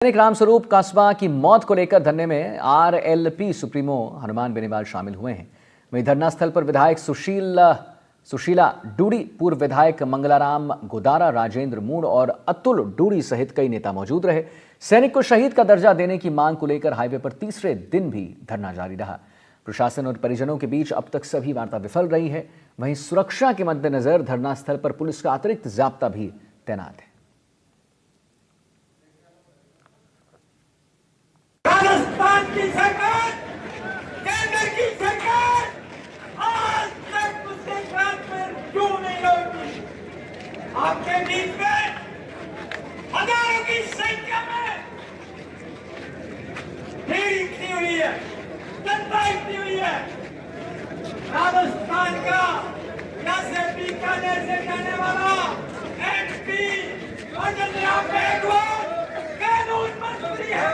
सैनिक रामस्वरूप कस्बा की मौत को लेकर धरने में आरएलपी सुप्रीमो हनुमान बेनीवाल शामिल हुए हैं। वहीं धरना स्थल पर विधायक सुशीला डूडी, पूर्व विधायक मंगलाराम गोदारा, राजेंद्र मूड और अतुल डूडी सहित कई नेता मौजूद रहे। सैनिक को शहीद का दर्जा देने की मांग को लेकर हाईवे पर तीसरे दिन भी धरना जारी रहा। प्रशासन और परिजनों के बीच अब तक सभी वार्ता विफल रही है। वहीं सुरक्षा के मद्देनजर धरना स्थल पर पुलिस का अतिरिक्त जाब्ता भी तैनात है। राजस्थान की सरकार, केंद्र की सरकार आज तक उसके साथ में क्यों नहीं लौटी? आपके बीच में हजारों की संख्या में भीड़ इकट्ठी हुई है, जनता इकट्ठी हुई है। राजस्थान का या से बीकानेर से जाने वाला एमपी कानून मंत्री है।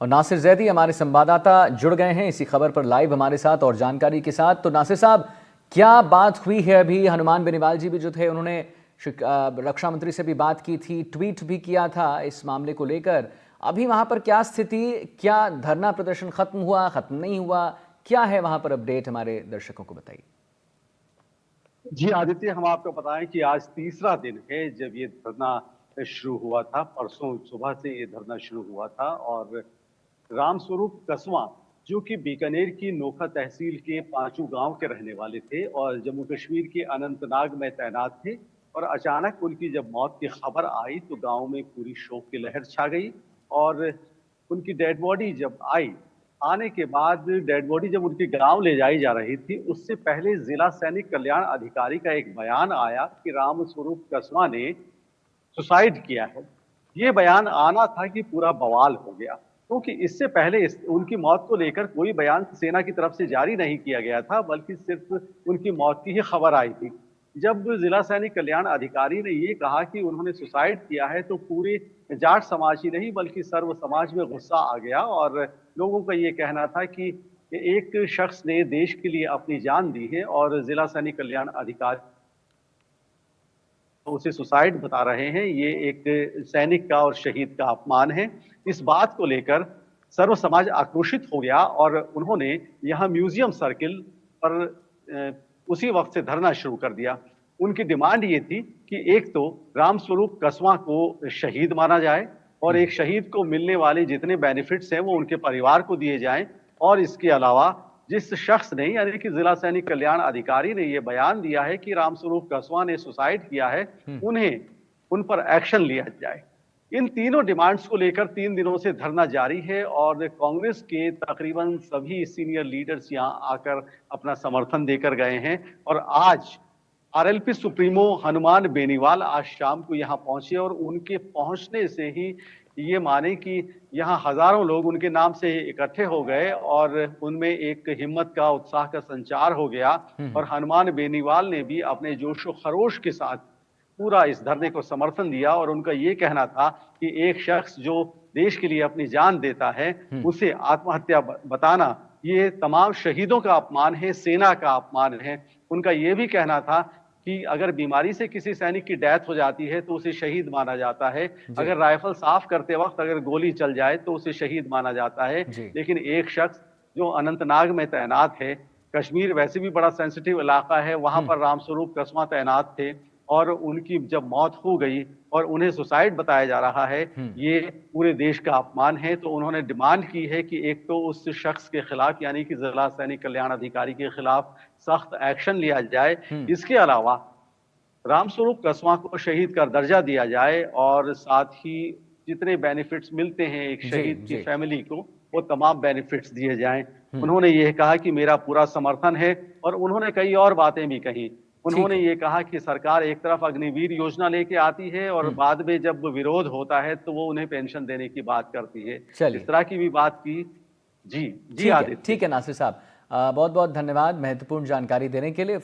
और नासिर जैदी हमारे संवाददाता जुड़ गए हैं इसी खबर पर लाइव हमारे साथ और जानकारी के साथ। तो नासिर साहब, क्या बात हुई है? अभी हनुमान बेनीवाल जी भी जो थे उन्होंने रक्षा मंत्री से भी बात की थी, ट्वीट भी किया था इस मामले को लेकर। अभी वहां पर क्या स्थिति, क्या धरना प्रदर्शन खत्म हुआ, खत्म नहीं हुआ, क्या है वहां पर अपडेट? हमारे दर्शकों को बताइए। जी आदित्य, हम आपको बताएं कि आज तीसरा दिन है जब ये धरना शुरू हुआ था। परसों सुबह से ये धरना शुरू हुआ था और रामस्वरूप कस्वां, जो कि बीकानेर की नोखा तहसील के पांचू गांव के रहने वाले थे और जम्मू कश्मीर के अनंतनाग में तैनात थे, और अचानक उनकी जब मौत की खबर आई तो गांव में पूरी शोक की लहर छा गई। और उनकी डेड बॉडी जब आने के बाद डेड बॉडी जब उनके गांव ले जाई जा रही थी, उससे पहले जिला सैनिक कल्याण अधिकारी का एक बयान आया कि रामस्वरूप कस्वां ने सुसाइड किया है। ये बयान आना था कि पूरा बवाल हो गया, क्योंकि इससे पहले उनकी मौत को लेकर कोई बयान सेना की तरफ से जारी नहीं किया गया था, बल्कि सिर्फ उनकी मौत की ही खबर आई थी। जब जिला सैनिक कल्याण अधिकारी ने ये कहा कि उन्होंने सुसाइड किया है तो पूरे जाट समाज ही नहीं बल्कि सर्व समाज में गुस्सा आ गया और लोगों का ये कहना था कि एक शख्स ने देश के लिए अपनी जान दी है और जिला सैनिक कल्याण अधिकारी उसे सुसाइड बता रहे हैं। ये एक सैनिक का और शहीद का अपमान है। इस बात को लेकर सर्व समाज आक्रोशित हो गया और उन्होंने यहाँ म्यूजियम सर्किल पर उसी वक्त से धरना शुरू कर दिया। उनकी डिमांड ये थी कि एक तो रामस्वरूप कस्वां को शहीद माना जाए और एक शहीद को मिलने वाले जितने बेनिफिट्स हैं वो उनके परिवार को दिए जाएं, और इसके अलावा जिस शख्स ने यानी कि जिला सैनिक कल्याण अधिकारी ने यह बयान दिया है कि रामस्वरूप कस्वां ने सुसाइड किया है, उन पर एक्शन लिया जाए। इन तीनों डिमांड्स को लेकर 3 दिनों से धरना जारी है और कांग्रेस के तकरीबन सभी सीनियर लीडर्स यहां आकर अपना समर्थन देकर गए हैं। और आज आरएलपी सुप्रीमो हनुमान बेनीवाल आज शाम को यहां पहुंचे और उनके पहुंचने से ही ये माने कि यहाँ हजारों लोग उनके नाम से इकट्ठे हो गए और उनमें एक हिम्मत का, उत्साह का संचार हो गया। और हनुमान बेनीवाल ने भी अपने जोशो खरोश के साथ पूरा इस धरने को समर्थन दिया और उनका ये कहना था कि एक शख्स जो देश के लिए अपनी जान देता है उसे आत्महत्या बताना ये तमाम शहीदों का अपमान है, सेना का अपमान है। उनका ये भी कहना था कि अगर बीमारी से किसी सैनिक की डेथ हो जाती है तो उसे शहीद माना जाता है, अगर राइफल साफ करते वक्त अगर गोली चल जाए तो उसे शहीद माना जाता है। लेकिन एक शख्स जो अनंतनाग में तैनात है, कश्मीर वैसे भी बड़ा सेंसिटिव इलाका है, वहां पर रामस्वरूप कस्वां तैनात थे और उनकी जब मौत हो गई और उन्हें सुसाइड बताया जा रहा है, ये पूरे देश का अपमान है। तो उन्होंने डिमांड की है कि एक तो उस शख्स के खिलाफ यानी कि जिला सैनिक कल्याण अधिकारी के खिलाफ सख्त एक्शन लिया जाए। इसके अलावा रामस्वरूप कस्वां को शहीद का दर्जा दिया जाए और साथ ही जितने बेनिफिट्स मिलते हैं एक शहीद की फैमिली को, वो तमाम बेनिफिट्स दिए जाएं। उन्होंने ये कहा कि मेरा पूरा समर्थन है और उन्होंने कई और बातें भी कही। उन्होंने ये कहा कि सरकार एक तरफ अग्निवीर योजना लेके आती है और बाद में जब विरोध होता है तो वो उन्हें पेंशन देने की बात करती है। इस तरह की भी बात की। जी आदित्य। ठीक है नासिर साहब, बहुत बहुत धन्यवाद महत्वपूर्ण जानकारी देने के लिए।